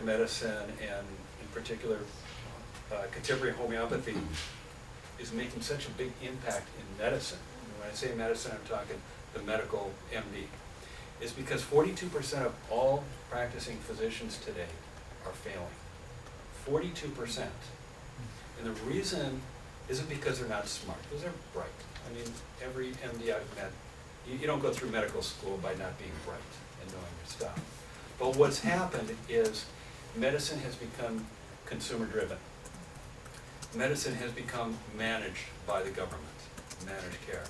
alternative medicine and in particular contemporary homeopathy is making such a big impact in medicine. And when I say medicine, I'm talking the medical MD. Is because 42% of all practicing physicians today are failing. 42%. And the reason isn't because they're not smart, because they're bright. I mean, every MD I've met, you don't go through medical school by not being bright and knowing your stuff. But what's happened is medicine has become consumer driven. Medicine has become managed by the government, managed care.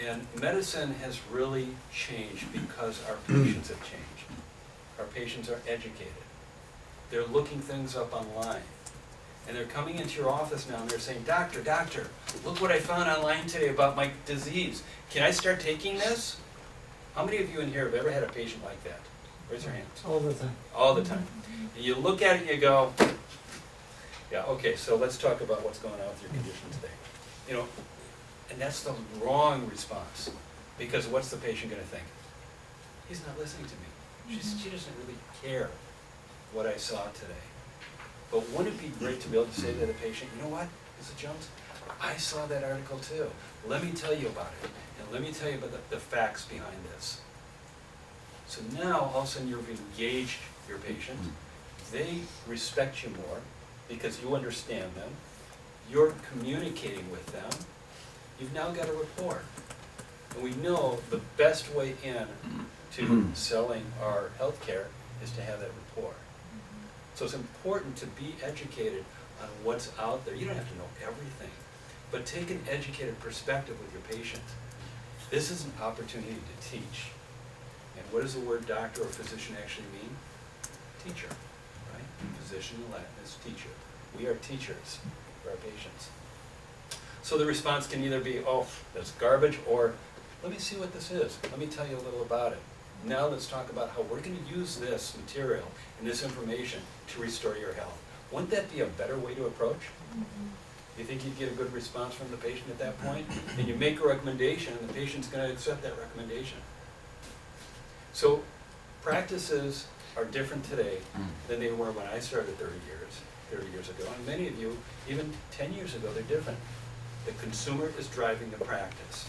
And medicine has really changed because our patients have changed. Our patients are educated. They're looking things up online. And they're coming into your office now and they're saying, doctor, look what I found online today about my disease. Can I start taking this? How many of you in here have ever had a patient like that? Raise your hands. All the time. All the time. And you look at it and you go, yeah, okay, so let's talk about what's going on with your condition today. You know, and that's the wrong response. Because what's the patient going to think? He's not listening to me. She doesn't really care what I saw today. But wouldn't it be great to be able to say to the patient, you know what, Mrs. Jones, I saw that article too. Let me tell you about it. And let me tell you about the facts behind this. So now, all of a sudden, you've engaged your patient. They respect you more because you understand them. You're communicating with them. You've now got a rapport. And we know the best way in to selling our healthcare is to have that rapport. So it's important to be educated on what's out there. You don't have to know everything, but take an educated perspective with your patient. This is an opportunity to teach. And what does the word doctor or physician actually mean? Teacher, right? Physician in Latin is teacher. We are teachers for our patients. So the response can either be, oh, that's garbage, or let me see what this is. Let me tell you a little about it. Now let's talk about how we're going to use this material and this information to restore your health. Wouldn't that be a better way to approach? You think you'd get a good response from the patient at that point? And you make a recommendation and the patient's going to accept that recommendation. So practices are different today than they were when I started 30 years ago. And many of you, even 10 years ago, they're different. The consumer is driving the practice.